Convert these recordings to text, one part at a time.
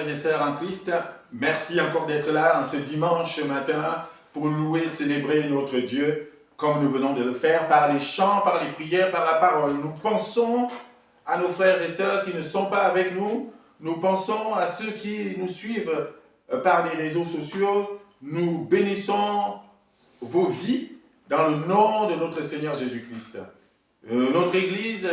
frères et sœurs en Christ, merci encore d'être là en ce dimanche matin pour louer, célébrer notre Dieu comme nous venons de le faire par les chants, par les prières, par la parole. Nous pensons à nos frères et sœurs qui ne sont pas avec nous, nous pensons à ceux qui nous suivent par les réseaux sociaux, nous bénissons vos vies dans le nom de notre Seigneur Jésus-Christ. Notre Église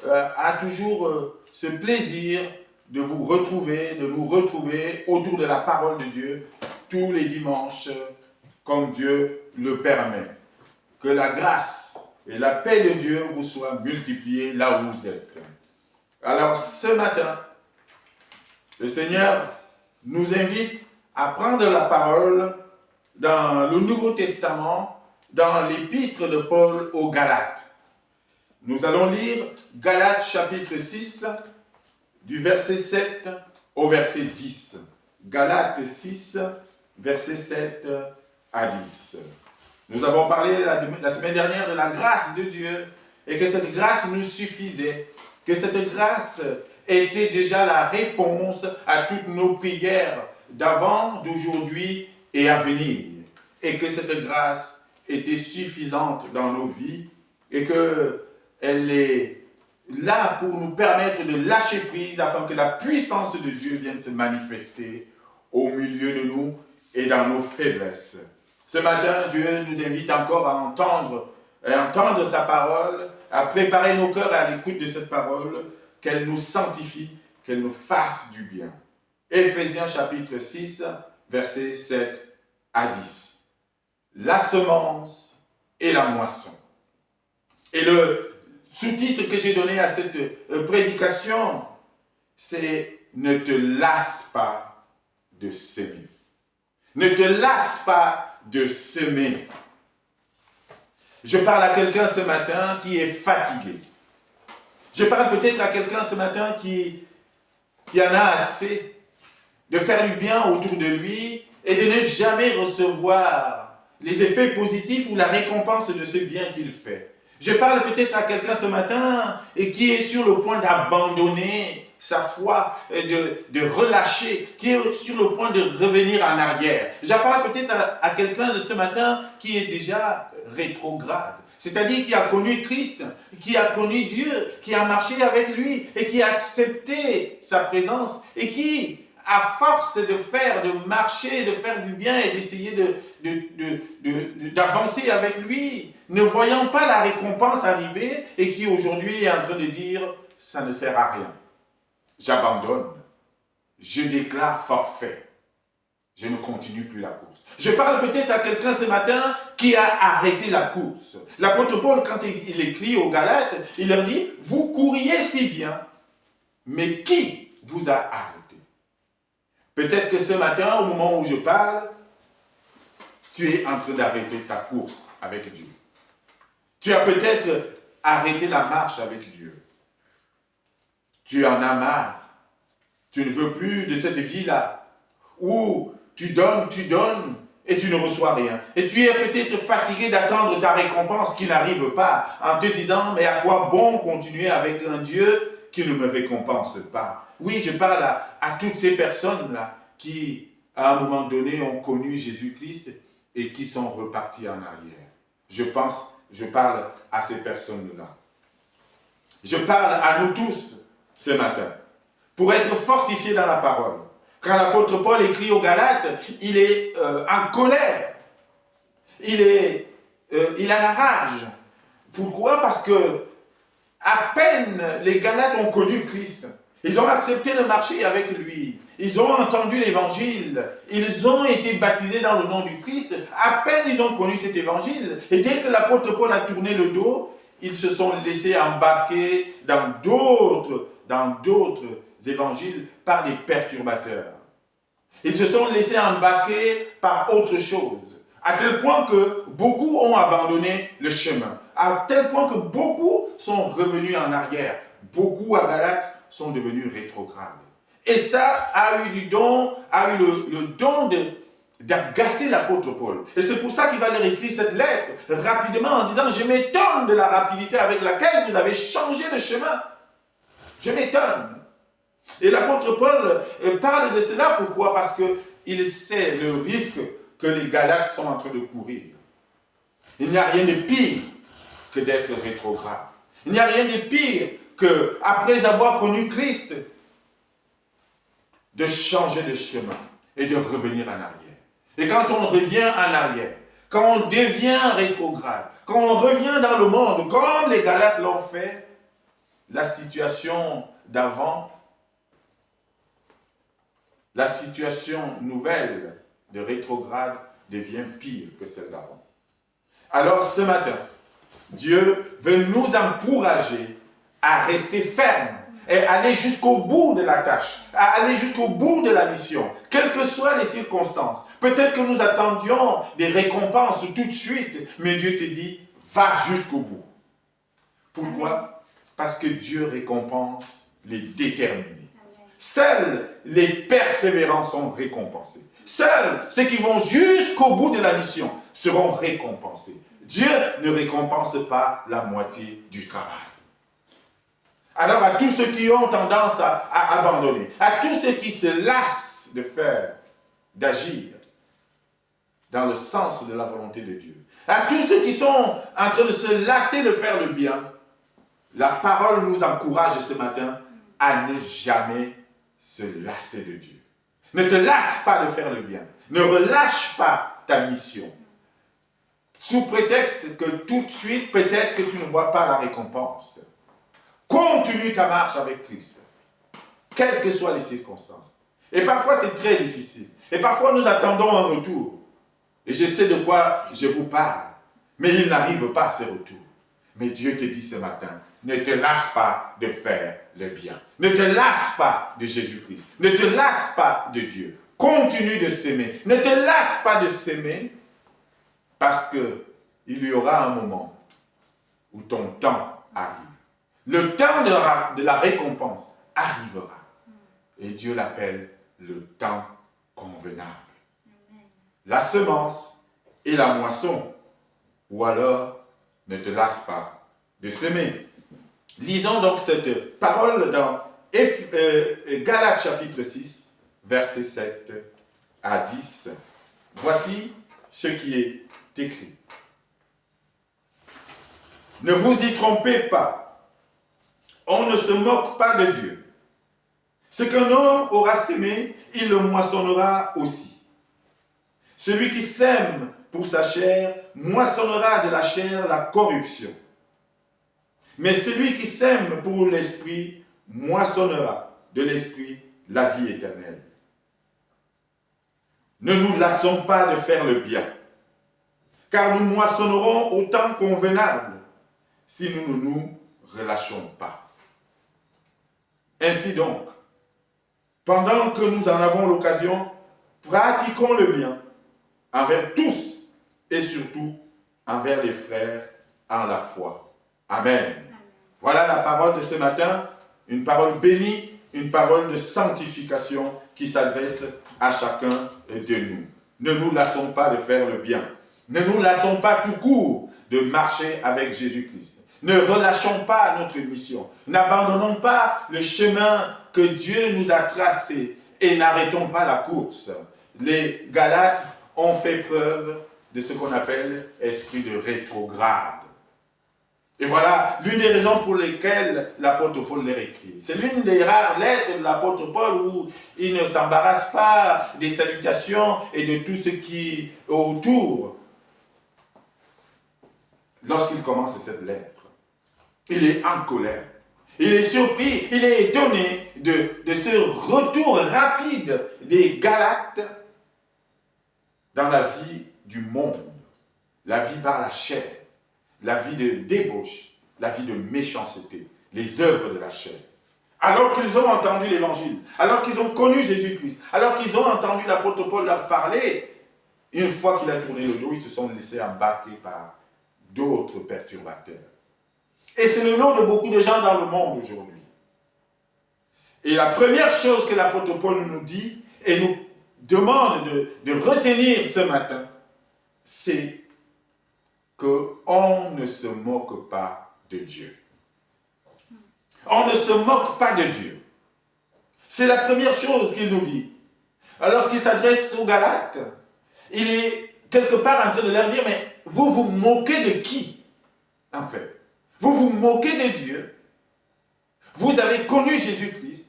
a toujours ce plaisir de vous retrouver, de nous retrouver autour de la parole de Dieu tous les dimanches, comme Dieu le permet. Que la grâce et la paix de Dieu vous soient multipliées là où vous êtes. Alors ce matin, le Seigneur nous invite à prendre la parole dans le Nouveau Testament, dans l'épître de Paul aux Galates. Nous allons lire Galates chapitre 6, du verset 7 au verset 10. Galates 6, verset 7 à 10. Nous avons parlé la semaine dernière de la grâce de Dieu et que cette grâce nous suffisait, que cette grâce était déjà la réponse à toutes nos prières d'avant, d'aujourd'hui et à venir. Et que cette grâce était suffisante dans nos vies et qu'elle est là pour nous permettre de lâcher prise afin que la puissance de Dieu vienne se manifester au milieu de nous et dans nos faiblesses. Ce matin, Dieu nous invite encore à entendre sa parole, à préparer nos cœurs à l'écoute de cette parole, qu'elle nous sanctifie, qu'elle nous fasse du bien. Éphésiens chapitre 6, versets 7 à 10. La semence et la moisson. Et le sous-titre que j'ai donné à cette prédication, c'est « Ne te lasse pas de semer ». Ne te lasse pas de semer. Je parle à quelqu'un ce matin qui est fatigué. Je parle peut-être à quelqu'un ce matin qui en a assez de faire du bien autour de lui et de ne jamais recevoir les effets positifs ou la récompense de ce bien qu'il fait. Je parle peut-être à quelqu'un ce matin et qui est sur le point d'abandonner sa foi, de relâcher, qui est sur le point de revenir en arrière. Je parle peut-être à quelqu'un de ce matin qui est déjà rétrograde. C'est-à-dire qui a connu Christ, qui a connu Dieu, qui a marché avec lui et qui a accepté sa présence et qui, à force de marcher, de faire du bien et d'essayer d'avancer avec lui, ne voyant pas la récompense arriver et qui aujourd'hui est en train de dire « ça ne sert à rien, j'abandonne, je déclare forfait, je ne continue plus la course ». Je parle peut-être à quelqu'un ce matin qui a arrêté la course. L'apôtre Paul, quand il écrit aux Galates, il leur dit « vous couriez si bien, mais qui vous a arrêté ?» Peut-être que ce matin, au moment où je parle, tu es en train d'arrêter ta course avec Dieu. Tu as peut-être arrêté la marche avec Dieu. Tu en as marre. Tu ne veux plus de cette vie-là où tu donnes et tu ne reçois rien. Et tu es peut-être fatigué d'attendre ta récompense qui n'arrive pas en te disant « mais à quoi bon continuer avec un Dieu qui ne me récompense pas ?» Oui, je parle à toutes ces personnes-là qui, à un moment donné, ont connu Jésus-Christ et qui sont repartis en arrière. Je parle à ces personnes-là. Je parle à nous tous ce matin pour être fortifiés dans la parole. Quand l'apôtre Paul écrit aux Galates, il est en colère. Il a la rage. Pourquoi? Parce que à peine les Galates ont connu Christ. Ils ont accepté de marcher avec lui. Ils ont entendu l'évangile. Ils ont été baptisés dans le nom du Christ. À peine ils ont connu cet évangile. Et dès que l'apôtre Paul a tourné le dos, ils se sont laissés embarquer dans d'autres évangiles par des perturbateurs. Ils se sont laissés embarquer par autre chose. À tel point que beaucoup ont abandonné le chemin. À tel point que beaucoup sont revenus en arrière. Beaucoup à Galates sont devenus rétrogrades. Et ça a eu le don d'agacer l'apôtre Paul. Et c'est pour ça qu'il va leur écrire cette lettre rapidement en disant « Je m'étonne de la rapidité avec laquelle vous avez changé de chemin. Je m'étonne. Et l'apôtre Paul parle de cela, pourquoi? Parce qu'il sait le risque que les Galates sont en train de courir. Il n'y a rien de pire que d'être rétrograde. Il n'y a rien de pire que, après avoir connu Christ, de changer de chemin et de revenir en arrière. Et quand on revient en arrière, quand on devient rétrograde, quand on revient dans le monde, comme les Galates l'ont fait, la situation d'avant, la situation nouvelle de rétrograde devient pire que celle d'avant. Alors ce matin, Dieu veut nous encourager à rester fermes et aller jusqu'au bout de la tâche, à aller jusqu'au bout de la mission, quelles que soient les circonstances. Peut-être que nous attendions des récompenses tout de suite, mais Dieu te dit, va jusqu'au bout. Pourquoi? Parce que Dieu récompense les déterminés. Seuls les persévérants sont récompensés. Seuls ceux qui vont jusqu'au bout de la mission seront récompensés. Dieu ne récompense pas la moitié du travail. Alors à tous ceux qui ont tendance à abandonner, à tous ceux qui se lassent de faire, d'agir dans le sens de la volonté de Dieu, à tous ceux qui sont en train de se lasser de faire le bien, la parole nous encourage ce matin à ne jamais se lasser de Dieu. Ne te lasse pas de faire le bien. Ne relâche pas ta mission. Sous prétexte que tout de suite, peut-être que tu ne vois pas la récompense. Continue ta marche avec Christ, quelles que soient les circonstances. Et parfois, c'est très difficile. Et parfois, nous attendons un retour. Et je sais de quoi je vous parle. Mais il n'arrive pas ce retour. Mais Dieu te dit ce matin, ne te lasse pas de faire le bien. Ne te lasse pas de Jésus-Christ. Ne te lasse pas de Dieu. Continue de s'aimer. Ne te lasse pas de s'aimer parce qu'il y aura un moment où ton temps arrive. Le temps de la récompense arrivera. Et Dieu l'appelle le temps convenable. La semence et la moisson. Ou alors, ne te lasse pas de s'aimer. Lisons donc cette parole dans Galates chapitre 6, versets 7 à 10. Voici ce qui est écrit. Ne vous y trompez pas. On ne se moque pas de Dieu. Ce qu'un homme aura sémé, il le moissonnera aussi. Celui qui sème pour sa chair, moissonnera de la chair la corruption. Mais celui qui sème pour l'esprit, moissonnera de l'esprit la vie éternelle. Ne nous lassons pas de faire le bien, car nous moissonnerons au temps convenable si nous ne nous relâchons pas. Ainsi donc, pendant que nous en avons l'occasion, pratiquons le bien envers tous et surtout envers les frères en la foi. Amen. Voilà la parole de ce matin, une parole bénie, une parole de sanctification qui s'adresse à chacun de nous. Ne nous lassons pas de faire le bien. Ne nous lassons pas tout court de marcher avec Jésus-Christ. Ne relâchons pas notre mission. N'abandonnons pas le chemin que Dieu nous a tracé et n'arrêtons pas la course. Les Galates ont fait preuve de ce qu'on appelle esprit de rétrograde. Et voilà l'une des raisons pour lesquelles l'apôtre Paul les écrit. C'est l'une des rares lettres de l'apôtre Paul où il ne s'embarrasse pas des salutations et de tout ce qui est autour. Lorsqu'il commence cette lettre, il est en colère. Il est surpris, il est étonné de ce retour rapide des Galates dans la vie du monde, la vie par la chair, la vie de débauche, la vie de méchanceté, les œuvres de la chair. Alors qu'ils ont entendu l'évangile, alors qu'ils ont connu Jésus-Christ, alors qu'ils ont entendu l'apôtre Paul leur parler, une fois qu'il a tourné le dos, ils se sont laissés embarquer par d'autres perturbateurs. Et c'est le lot de beaucoup de gens dans le monde aujourd'hui. Et la première chose que l'apôtre Paul nous dit et nous demande de retenir ce matin, c'est qu'on ne se moque pas de Dieu. On ne se moque pas de Dieu. C'est la première chose qu'il nous dit. Alors, lorsqu'il s'adresse aux Galates, il est quelque part en train de leur dire, mais vous vous moquez de qui, en fait? Vous vous moquez de Dieu. Vous avez connu Jésus-Christ.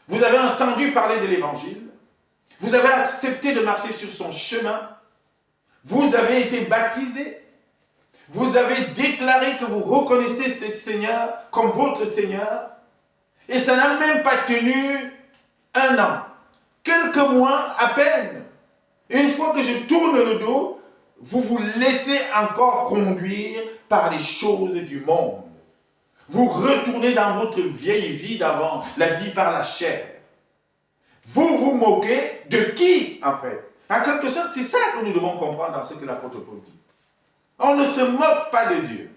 Vous avez entendu parler de l'Évangile. Vous avez accepté de marcher sur son chemin. Vous avez été baptisé. Vous avez déclaré que vous reconnaissez ce Seigneur comme votre Seigneur. Et ça n'a même pas tenu 1 an. Quelques mois à peine. Une fois que je tourne le dos, vous vous laissez encore conduire par les choses du monde. Vous retournez dans votre vieille vie d'avant, la vie par la chair. Vous vous moquez de qui, en fait? En quelque sorte, c'est ça que nous devons comprendre dans ce que l'apôtre Paul dit. On ne se moque pas de Dieu.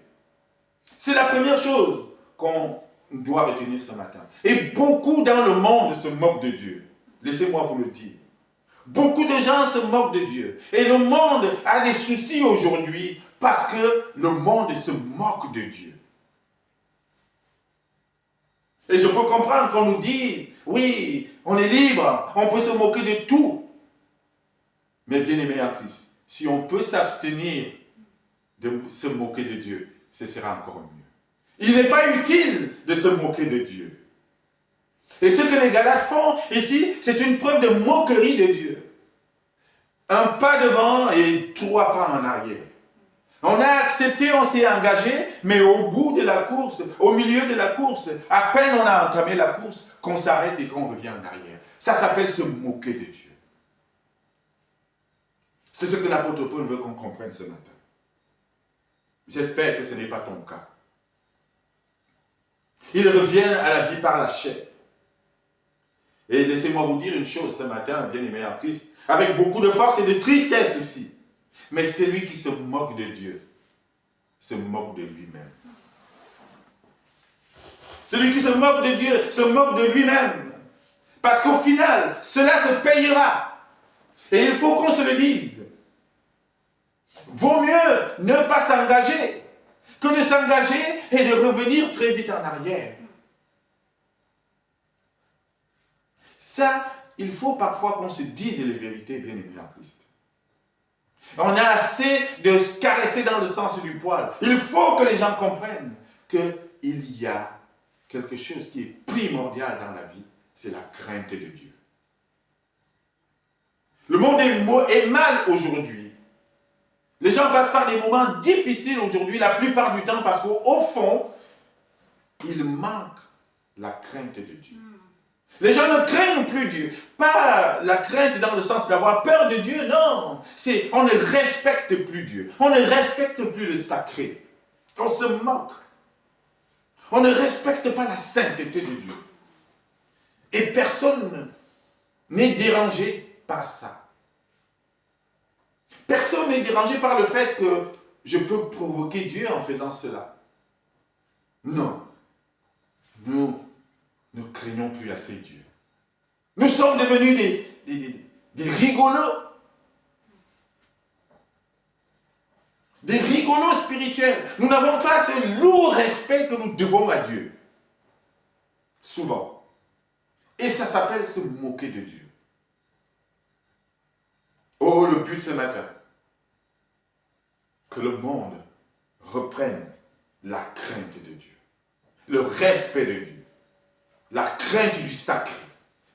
C'est la première chose qu'on doit retenir ce matin. Et beaucoup dans le monde se moquent de Dieu. Laissez-moi vous le dire. Beaucoup de gens se moquent de Dieu. Et le monde a des soucis aujourd'hui parce que le monde se moque de Dieu. Et je peux comprendre qu'on nous dise, oui, on est libre, on peut se moquer de tout. Mais bien aimé en Christ, si on peut s'abstenir de se moquer de Dieu, ce sera encore mieux. Il n'est pas utile de se moquer de Dieu. Et ce que les Galates font ici, c'est une preuve de moquerie de Dieu. Un pas devant et 3 pas en arrière. On a accepté, on s'est engagé, mais au bout de la course, au milieu de la course, à peine on a entamé la course, qu'on s'arrête et qu'on revient en arrière. Ça s'appelle se moquer de Dieu. C'est ce que l'apôtre Paul veut qu'on comprenne ce matin. J'espère que ce n'est pas ton cas. Il revient à la vie par la chair. Et laissez-moi vous dire une chose ce matin, bien-aimés en Christ, avec beaucoup de force et de tristesse aussi. Mais celui qui se moque de Dieu se moque de lui-même. Celui qui se moque de Dieu se moque de lui-même. Parce qu'au final, cela se payera. Et il faut qu'on se le dise. Vaut mieux ne pas s'engager que de s'engager et de revenir très vite en arrière. Ça, il faut parfois qu'on se dise les vérités, bien-aimés en Christ. On a assez de se caresser dans le sens du poil. Il faut que les gens comprennent qu'il y a quelque chose qui est primordial dans la vie, c'est la crainte de Dieu. Le monde est mal aujourd'hui. Les gens passent par des moments difficiles aujourd'hui, la plupart du temps, parce qu'au fond, il manque la crainte de Dieu. Les gens ne craignent plus Dieu. Pas la crainte dans le sens d'avoir peur de Dieu, non. C'est on ne respecte plus Dieu. On ne respecte plus le sacré. On se moque. On ne respecte pas la sainteté de Dieu. Et personne n'est dérangé par ça. Personne n'est dérangé par le fait que je peux provoquer Dieu en faisant cela. Non. Nous ne craignons plus assez Dieu. Nous sommes devenus des rigolos. Des rigolos spirituels. Nous n'avons pas ce lourd respect que nous devons à Dieu. Souvent. Et ça s'appelle se moquer de Dieu. Oh, le but ce matin, que le monde reprenne la crainte de Dieu. Le respect de Dieu. La crainte du sacré.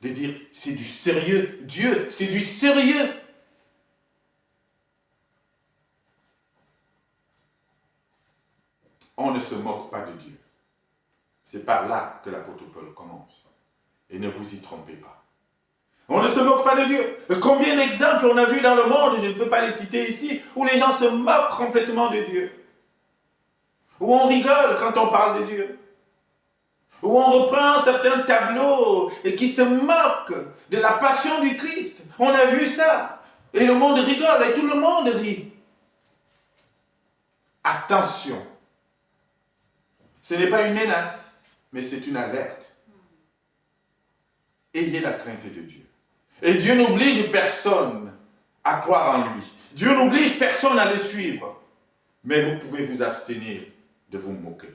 De dire, c'est du sérieux. Dieu, c'est du sérieux. On ne se moque pas de Dieu. C'est par là que l'apôtre Paul commence. Et ne vous y trompez pas. On ne se moque pas de Dieu. Combien d'exemples on a vu dans le monde, je ne peux pas les citer ici, où les gens se moquent complètement de Dieu. Où on rigole quand on parle de Dieu. Où on reprend certains tableaux et qui se moquent de la passion du Christ. On a vu ça. Et le monde rigole et tout le monde rit. Attention. Ce n'est pas une menace, mais c'est une alerte. Ayez la crainte de Dieu. Et Dieu n'oblige personne à croire en lui. Dieu n'oblige personne à le suivre. Mais vous pouvez vous abstenir de vous moquer.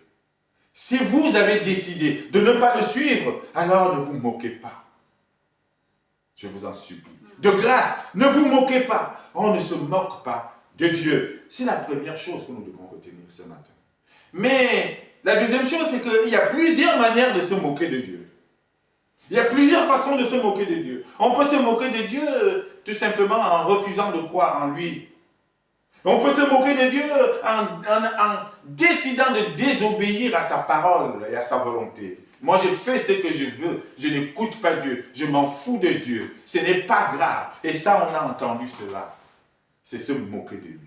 Si vous avez décidé de ne pas le suivre, alors ne vous moquez pas. Je vous en supplie. De grâce, ne vous moquez pas. On ne se moque pas de Dieu. C'est la première chose que nous devons retenir ce matin. Mais la deuxième chose, c'est qu'il y a plusieurs manières de se moquer de Dieu. Il y a plusieurs façons de se moquer de Dieu. On peut se moquer de Dieu tout simplement en refusant de croire en lui. On peut se moquer de Dieu en décidant de désobéir à sa parole et à sa volonté. Moi, je fais ce que je veux. Je n'écoute pas Dieu. Je m'en fous de Dieu. Ce n'est pas grave. Et ça, on a entendu cela. C'est se moquer de lui.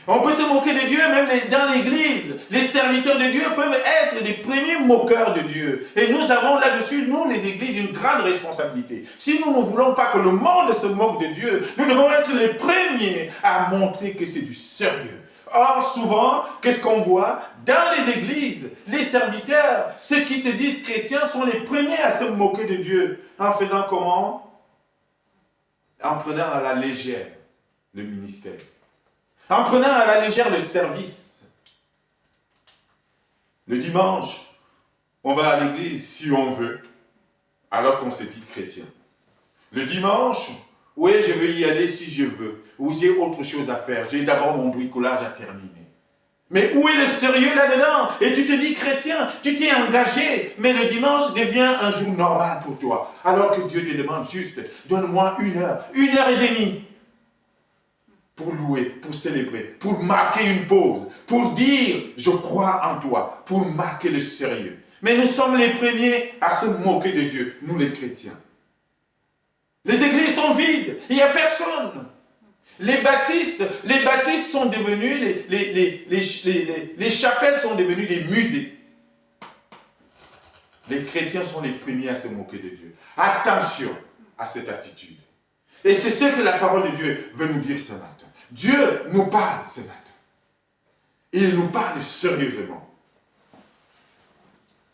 On peut se moquer de Dieu, même dans l'église. Les serviteurs de Dieu peuvent être les premiers moqueurs de Dieu. Et nous avons là-dessus, nous, les églises, une grande responsabilité. Si nous ne voulons pas que le monde se moque de Dieu, nous devons être les premiers à montrer que c'est du sérieux. Or, souvent, qu'est-ce qu'on voit? Dans les églises, les serviteurs, ceux qui se disent chrétiens, sont les premiers à se moquer de Dieu. En faisant comment? En prenant à la légère le ministère. En prenant à la légère le service. Le dimanche, on va à l'église si on veut, alors qu'on se dit chrétien. Le dimanche, oui, je veux y aller si je veux, ou j'ai autre chose à faire, j'ai d'abord mon bricolage à terminer. Mais où est le sérieux là-dedans? Et tu te dis chrétien, tu t'es engagé, mais le dimanche devient un jour normal pour toi. Alors que Dieu te demande juste, donne-moi 1 heure, 1h30. Pour louer, pour célébrer, pour marquer une pause, pour dire « je crois en toi », pour marquer le sérieux. Mais nous sommes les premiers à se moquer de Dieu, nous les chrétiens. Les églises sont vides, il n'y a personne. Les baptistes sont devenus, les chapelles sont devenues des musées. Les chrétiens sont les premiers à se moquer de Dieu. Attention à cette attitude. Et c'est ce que la parole de Dieu veut nous dire ce matin. Dieu nous parle ce matin. Il nous parle sérieusement.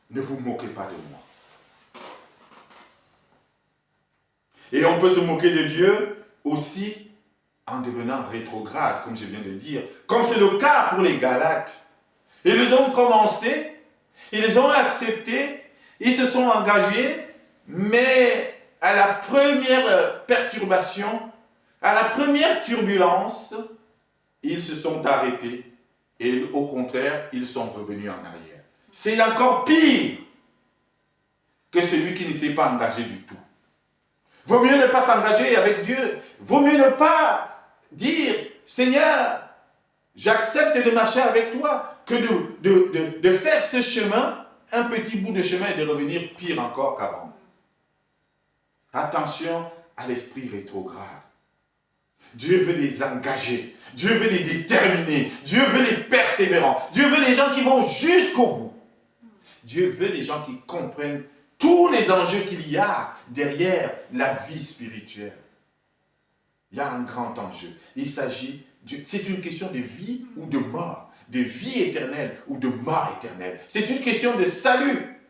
Ne vous moquez pas de moi. Et on peut se moquer de Dieu aussi en devenant rétrograde, comme je viens de dire. Comme c'est le cas pour les Galates. Ils ont commencé, ils ont accepté, ils se sont engagés, mais à la première perturbation, à la première turbulence, ils se sont arrêtés et au contraire, ils sont revenus en arrière. C'est encore pire que celui qui ne s'est pas engagé du tout. Vaut mieux ne pas s'engager avec Dieu. Vaut mieux ne pas dire « Seigneur, j'accepte de marcher avec toi » que de faire ce chemin, un petit bout de chemin et de revenir pire encore qu'avant. Attention à l'esprit rétrograde. Dieu veut les engager. Dieu veut les déterminer. Dieu veut les persévérants. Dieu veut les gens qui vont jusqu'au bout. Dieu veut les gens qui comprennent tous les enjeux qu'il y a derrière la vie spirituelle. Il y a un grand enjeu. Il s'agit, c'est une question de vie ou de mort, de vie éternelle ou de mort éternelle. C'est une question de salut.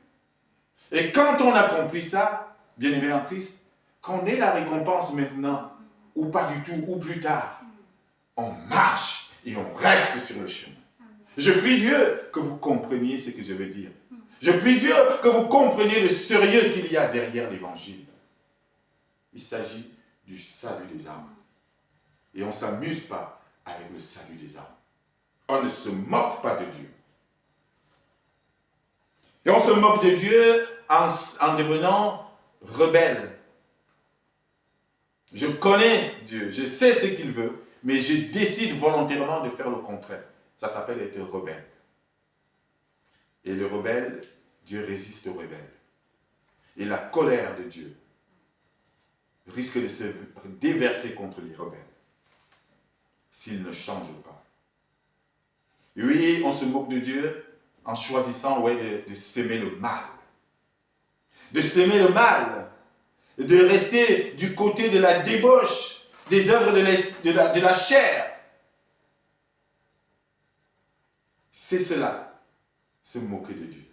Et quand on accomplit ça, bien-aimés en Christ, qu'on ait la récompense maintenant, ou pas du tout, ou plus tard, on marche et on reste sur le chemin. Je prie Dieu que vous compreniez ce que je veux dire. Je prie Dieu que vous compreniez le sérieux qu'il y a derrière l'évangile. Il s'agit du salut des âmes. Et on ne s'amuse pas avec le salut des âmes. On ne se moque pas de Dieu. Et on se moque de Dieu en devenant rebelle. Je connais Dieu, je sais ce qu'il veut, mais je décide volontairement de faire le contraire. Ça s'appelle être rebelle. Et le rebelle, Dieu résiste au rebelle. Et la colère de Dieu risque de se déverser contre les rebelles s'ils ne changent pas. Et oui, on se moque de Dieu en choisissant de s'aimer le mal. De s'aimer le mal. De rester du côté de la débauche, des œuvres de la chair. C'est cela, se moquer de Dieu.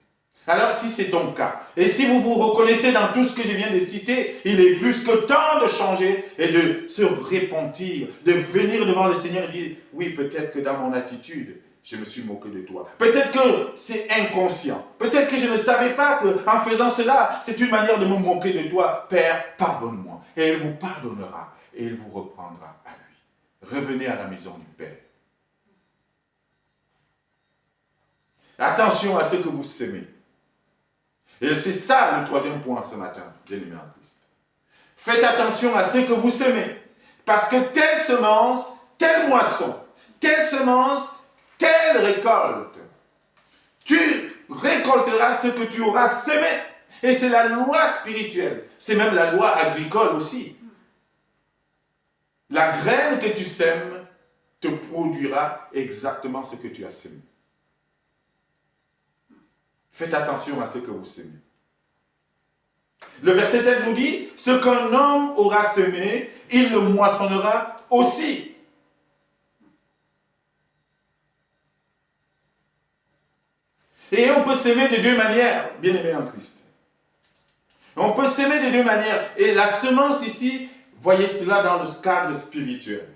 Alors si c'est ton cas, et si vous vous reconnaissez dans tout ce que je viens de citer, il est plus que temps de changer et de se repentir, de venir devant le Seigneur et dire, oui, peut-être que dans mon attitude, je me suis moqué de toi. Peut-être que c'est inconscient. Peut-être que je ne savais pas qu'en faisant cela, c'est une manière de me moquer de toi. Père, pardonne-moi. Et il vous pardonnera et il vous reprendra à lui. Revenez à la maison du Père. Attention à ce que vous semez. Et c'est ça le troisième point ce matin, bien-aimés en Christ. Faites attention à ce que vous semez. Parce que telle semence, telle moisson, telle semence, telle récolte. Tu récolteras ce que tu auras semé. Et c'est la loi spirituelle. C'est même la loi agricole aussi. La graine que tu sèmes te produira exactement ce que tu as semé. Faites attention à ce que vous semez. Le verset 7 nous dit, ce qu'un homme aura semé, il le moissonnera aussi. Et on peut s'aimer de deux manières, bien-aimés en Christ. On peut s'aimer de deux manières. Et la semence ici, voyez cela dans le cadre spirituel.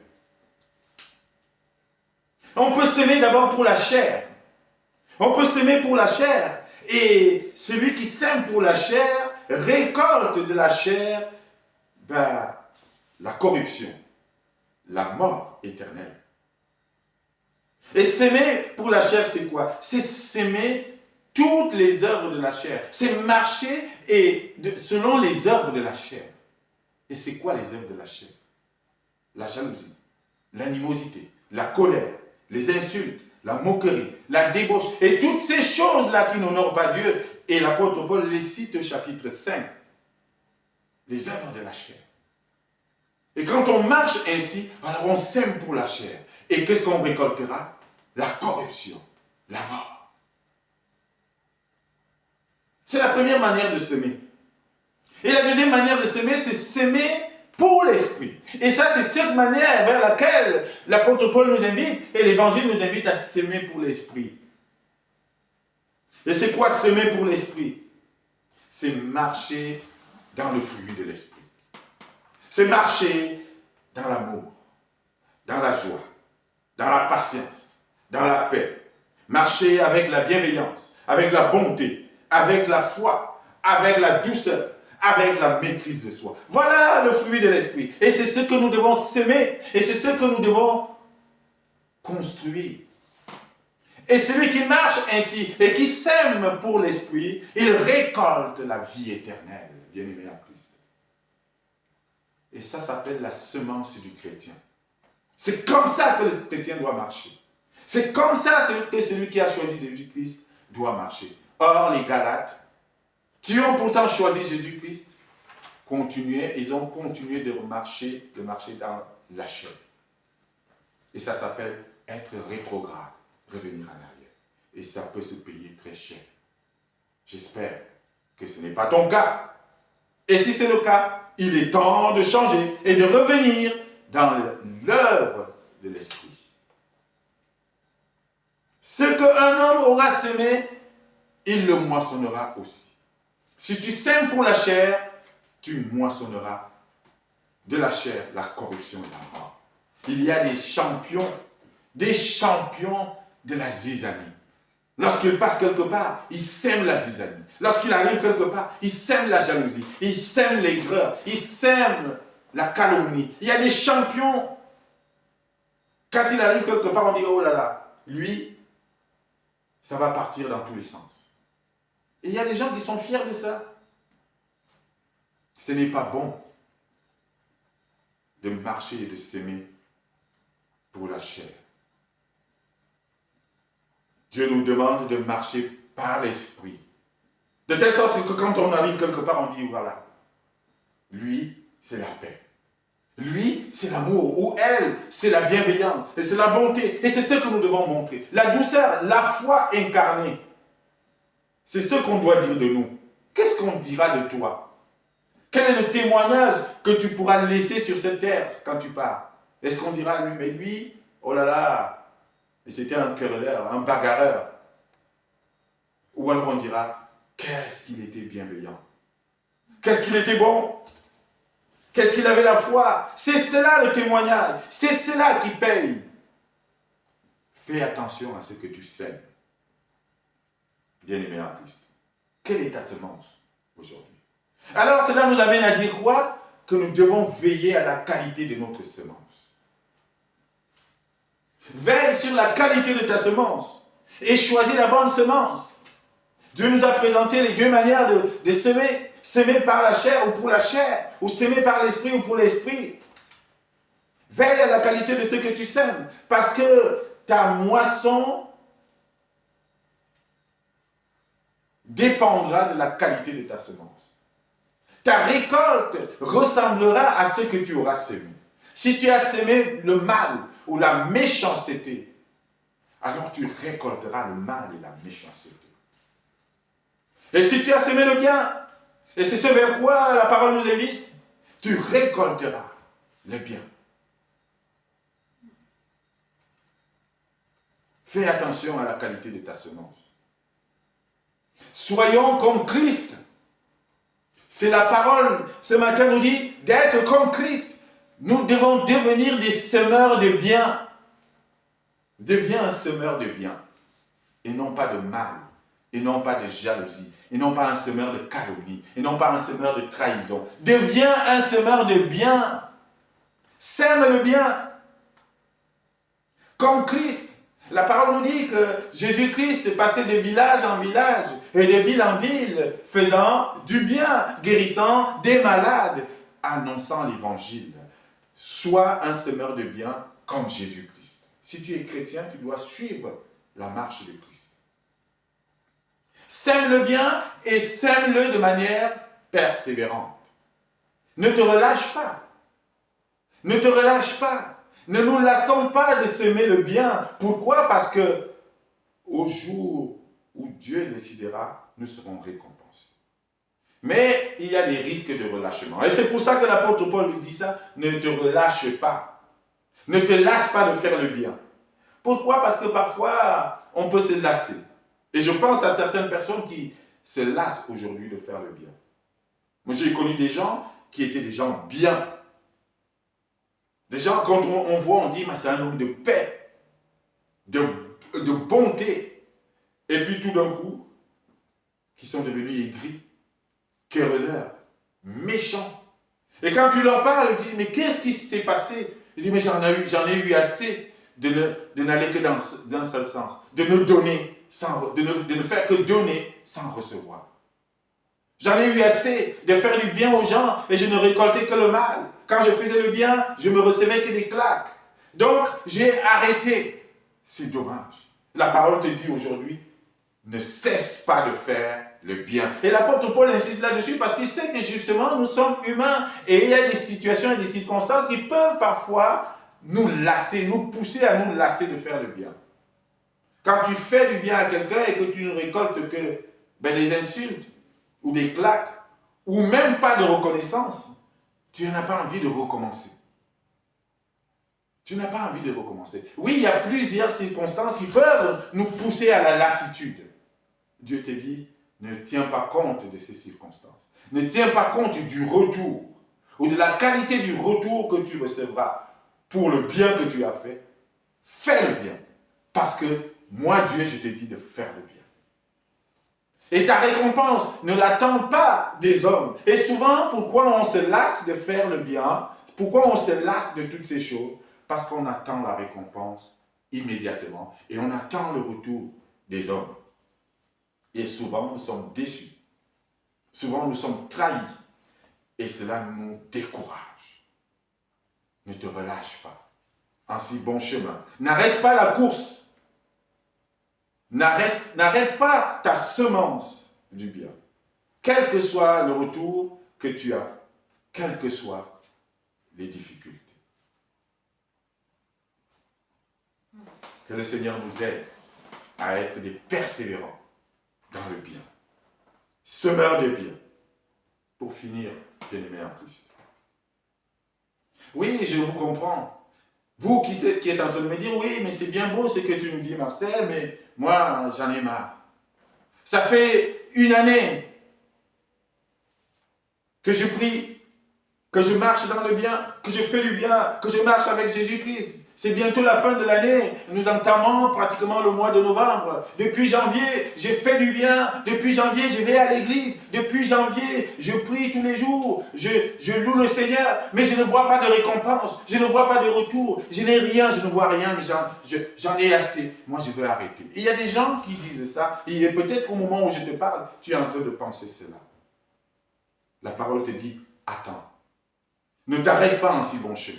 On peut s'aimer d'abord pour la chair. On peut s'aimer pour la chair. Et celui qui sème pour la chair récolte de la chair la corruption, la mort éternelle. Et s'aimer pour la chair, c'est quoi? C'est s'aimer toutes les œuvres de la chair. C'est marcher selon les œuvres de la chair. Et c'est quoi les œuvres de la chair? La jalousie, l'animosité, la colère, les insultes, la moquerie, la débauche, et toutes ces choses-là qui n'honorent pas Dieu. Et l'apôtre Paul les cite au chapitre 5. Les œuvres de la chair. Et quand on marche ainsi, alors on sème pour la chair. Et qu'est-ce qu'on récoltera? La corruption, la mort. C'est la première manière de semer. Et la deuxième manière de semer, c'est semer pour l'esprit. Et ça, c'est cette manière vers laquelle l'apôtre Paul nous invite et l'évangile nous invite à semer pour l'esprit. Et c'est quoi semer pour l'esprit? C'est marcher dans le fruit de l'esprit. C'est marcher dans l'amour, dans la joie, dans la patience, dans la paix. Marcher avec la bienveillance, avec la bonté, avec la foi, avec la douceur, avec la maîtrise de soi. Voilà le fruit de l'esprit. Et c'est ce que nous devons semer. Et c'est ce que nous devons construire. Et celui qui marche ainsi et qui sème pour l'esprit, il récolte la vie éternelle, bien-aimé en Christ. Et ça s'appelle la semence du chrétien. C'est comme ça que le chrétien doit marcher. C'est comme ça que celui qui a choisi Jésus-Christ doit marcher. Or, les Galates, qui ont pourtant choisi Jésus-Christ, ils ont continué de marcher dans la chair. Et ça s'appelle être rétrograde, revenir en arrière. Et ça peut se payer très cher. J'espère que ce n'est pas ton cas. Et si c'est le cas, il est temps de changer et de revenir dans l'œuvre de l'esprit. Ce qu'un homme aura semé, il le moissonnera aussi. Si tu sèmes pour la chair, tu moissonneras de la chair la corruption et la mort. Il y a des champions de la zizanie. Lorsqu'il passe quelque part, il sème la zizanie. Lorsqu'il arrive quelque part, il sème la jalousie, il sème l'aigreur, il sème la calomnie. Il y a des champions. Quand il arrive quelque part, on dit, oh là là, lui, ça va partir dans tous les sens. Et il y a des gens qui sont fiers de ça. Ce n'est pas bon de marcher et de s'aimer pour la chair. Dieu nous demande de marcher par l'esprit. De telle sorte que quand on arrive quelque part, on dit, voilà, lui, c'est la paix. Lui, c'est l'amour. Ou elle, c'est la bienveillance. Et c'est la bonté. Et c'est ce que nous devons montrer. La douceur, la foi incarnée. C'est ce qu'on doit dire de nous. Qu'est-ce qu'on dira de toi? Quel est le témoignage que tu pourras laisser sur cette terre quand tu pars? Est-ce qu'on dira, lui, mais lui, oh là là, et c'était un querelleur, un bagarreur. Ou alors on dira, qu'est-ce qu'il était bienveillant. Qu'est-ce qu'il était bon. Qu'est-ce qu'il avait la foi. C'est cela le témoignage. C'est cela qui paye. Fais attention à ce que tu sèmes. Bien-aimé en Christ. Quelle est ta semence aujourd'hui? Alors cela nous amène à dire quoi? Que nous devons veiller à la qualité de notre semence. Veille sur la qualité de ta semence et choisis la bonne semence. Dieu nous a présenté les deux manières de s'aimer. S'aimer par la chair ou pour la chair, ou s'aimer par l'esprit ou pour l'esprit. Veille à la qualité de ce que tu sèmes, parce que ta moisson dépendra de la qualité de ta semence. Ta récolte ressemblera à ce que tu auras semé. Si tu as semé le mal ou la méchanceté, alors tu récolteras le mal et la méchanceté. Et si tu as semé le bien, et c'est ce vers quoi la parole nous invite, tu récolteras le bien. Fais attention à la qualité de ta semence. Soyons comme Christ. C'est la parole, ce matin nous dit d'être comme Christ. Nous devons devenir des semeurs de bien. Deviens un semeur de bien. Et non pas de mal. Et non pas de jalousie. Et non pas un semeur de calomnie. Et non pas un semeur de trahison. Deviens un semeur de bien. Sème le bien. Comme Christ. La parole nous dit que Jésus-Christ est passé de village en village et de ville en ville, faisant du bien, guérissant des malades, annonçant l'évangile. Sois un semeur de bien comme Jésus-Christ. Si tu es chrétien, tu dois suivre la marche de Christ. Sème le bien et sème-le de manière persévérante. Ne te relâche pas. Ne te relâche pas. Ne nous lassons pas de s'aimer le bien. Pourquoi? Parce que au jour où Dieu décidera, nous serons récompensés. Mais il y a des risques de relâchement. Et c'est pour ça que l'apôtre Paul lui dit ça. Ne te relâche pas. Ne te lasse pas de faire le bien. Pourquoi? Parce que parfois, on peut se lasser. Et je pense à certaines personnes qui se lassent aujourd'hui de faire le bien. Moi, j'ai connu des gens qui étaient des gens bien. Des gens, quand on voit, on dit, c'est un homme de paix, de bonté. Et puis tout d'un coup, qui sont devenus aigris, querelleurs, méchants. Et quand tu leur parles, tu dis, mais qu'est-ce qui s'est passé? Ils disent, mais j'en ai eu assez de n'aller que dans un seul sens, de ne donner, de ne faire que donner sans recevoir. J'en ai eu assez de faire du bien aux gens et je ne récoltais que le mal. Quand je faisais le bien, je me recevais que des claques. Donc, j'ai arrêté. C'est dommage. La parole te dit aujourd'hui, ne cesse pas de faire le bien. Et l'apôtre Paul insiste là-dessus parce qu'il sait que justement, nous sommes humains et il y a des situations et des circonstances qui peuvent parfois nous lasser, nous pousser à nous lasser de faire le bien. Quand tu fais du bien à quelqu'un et que tu ne récoltes que des insultes, ou des claques, ou même pas de reconnaissance, tu n'as pas envie de recommencer. Tu n'as pas envie de recommencer. Oui, il y a plusieurs circonstances qui peuvent nous pousser à la lassitude. Dieu te dit, ne tiens pas compte de ces circonstances. Ne tiens pas compte du retour, ou de la qualité du retour que tu recevras pour le bien que tu as fait. Fais le bien. Parce que moi, Dieu, je te dis de faire le bien. Et ta récompense ne l'attend pas des hommes. Et souvent, pourquoi on se lasse de faire le bien? Pourquoi on se lasse de toutes ces choses? Parce qu'on attend la récompense immédiatement. Et on attend le retour des hommes. Et souvent, nous sommes déçus. Souvent, nous sommes trahis. Et cela nous décourage. Ne te relâche pas. En si bon chemin. N'arrête pas la course. N'arrête pas ta semence du bien. Quel que soit le retour que tu as, quelles que soient les difficultés. Que le Seigneur nous aide à être des persévérants dans le bien. Semeurs de bien. Pour finir, bien-aimés en Christ. Oui, je vous comprends. Vous qui êtes en train de me dire, oui, mais c'est bien beau ce que tu me dis, Marcel, mais moi, j'en ai marre. Ça fait 1 année que je prie, que je marche dans le bien, que je fais du bien, que je marche avec Jésus-Christ. C'est bientôt la fin de l'année. Nous entamons pratiquement le mois de novembre. Depuis janvier, j'ai fait du bien. Depuis janvier, je vais à l'église. Depuis janvier, je prie tous les jours. Je loue le Seigneur. Mais je ne vois pas de récompense. Je ne vois pas de retour. Je n'ai rien, je ne vois rien. Mais j'en ai assez. Moi, je veux arrêter. Et il y a des gens qui disent ça. Et peut-être au moment où je te parle, tu es en train de penser cela. La parole te dit, attends. Ne t'arrête pas en si bon chemin.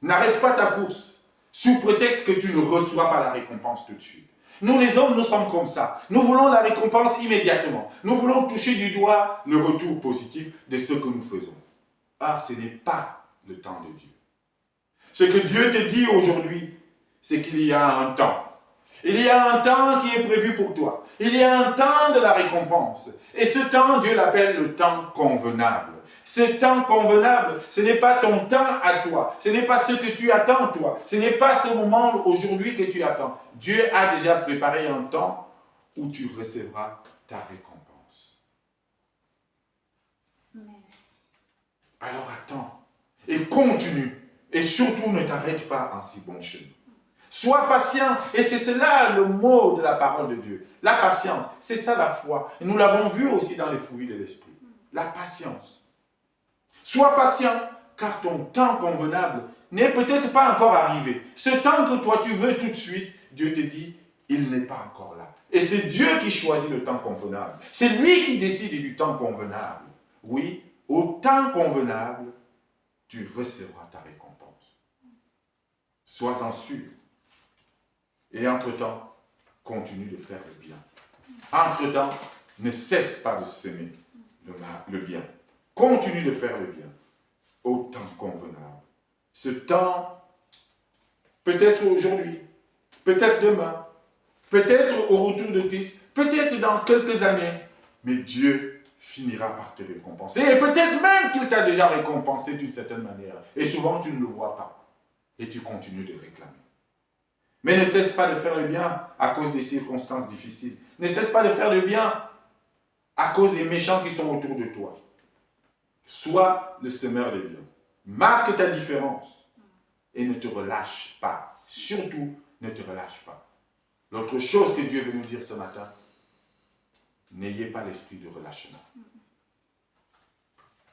N'arrête pas ta course sous prétexte que tu ne reçois pas la récompense tout de suite. Nous les hommes, nous sommes comme ça. Nous voulons la récompense immédiatement. Nous voulons toucher du doigt le retour positif de ce que nous faisons. Or, ce n'est pas le temps de Dieu. Ce que Dieu te dit aujourd'hui, c'est qu'il y a un temps. Il y a un temps qui est prévu pour toi. Il y a un temps de la récompense. Et ce temps, Dieu l'appelle le temps convenable. Ce temps convenable, ce n'est pas ton temps à toi. Ce n'est pas ce que tu attends toi. Ce n'est pas ce moment aujourd'hui que tu attends. Dieu a déjà préparé un temps où tu recevras ta récompense. Alors attends et continue. Et surtout ne t'arrête pas en si bon chemin. Sois patient, et c'est cela le mot de la parole de Dieu. La patience, c'est ça la foi. Et nous l'avons vu aussi dans les fruits de l'esprit. La patience. Sois patient, car ton temps convenable n'est peut-être pas encore arrivé. Ce temps que toi tu veux tout de suite, Dieu te dit, il n'est pas encore là. Et c'est Dieu qui choisit le temps convenable. C'est lui qui décide du temps convenable. Oui, au temps convenable, tu recevras ta récompense. Sois-en sûr. Et entre-temps, continue de faire le bien. Entre-temps, ne cesse pas de semer le bien. Continue de faire le bien au temps convenable. Ce temps, peut-être aujourd'hui, peut-être demain, peut-être au retour de Christ, peut-être dans quelques années, mais Dieu finira par te récompenser. Et peut-être même qu'il t'a déjà récompensé d'une certaine manière. Et souvent, tu ne le vois pas. Et tu continues de réclamer. Mais ne cesse pas de faire le bien à cause des circonstances difficiles. Ne cesse pas de faire le bien à cause des méchants qui sont autour de toi. Sois le semeur de bien. Marque ta différence et ne te relâche pas. Surtout, ne te relâche pas. L'autre chose que Dieu veut nous dire ce matin, n'ayez pas l'esprit de relâchement.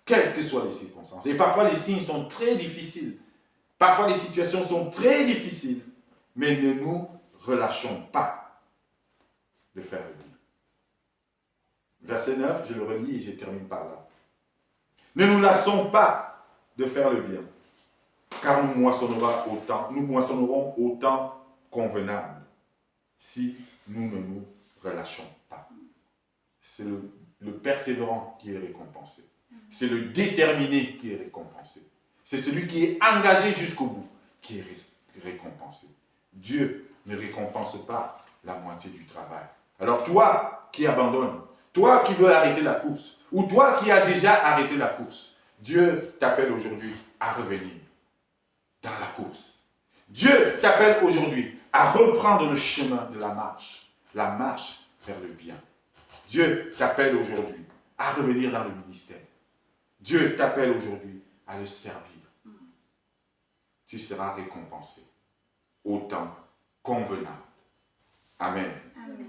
Quelles que soient les circonstances. Et parfois les signes sont très difficiles. Parfois les situations sont très difficiles. Mais ne nous relâchons pas de faire le bien. Verset 9, je le relis et je termine par là. Ne nous lassons pas de faire le bien, car nous moissonnerons au temps convenable si nous ne nous relâchons pas. C'est le persévérant qui est récompensé. C'est le déterminé qui est récompensé. C'est celui qui est engagé jusqu'au bout qui est récompensé. Dieu ne récompense pas la moitié du travail. Alors toi qui abandonnes, toi qui veux arrêter la course, ou toi qui as déjà arrêté la course, Dieu t'appelle aujourd'hui à revenir dans la course. Dieu t'appelle aujourd'hui à reprendre le chemin de la marche vers le bien. Dieu t'appelle aujourd'hui à revenir dans le ministère. Dieu t'appelle aujourd'hui à le servir. Tu seras récompensé au temps convenable. Amen. Amen.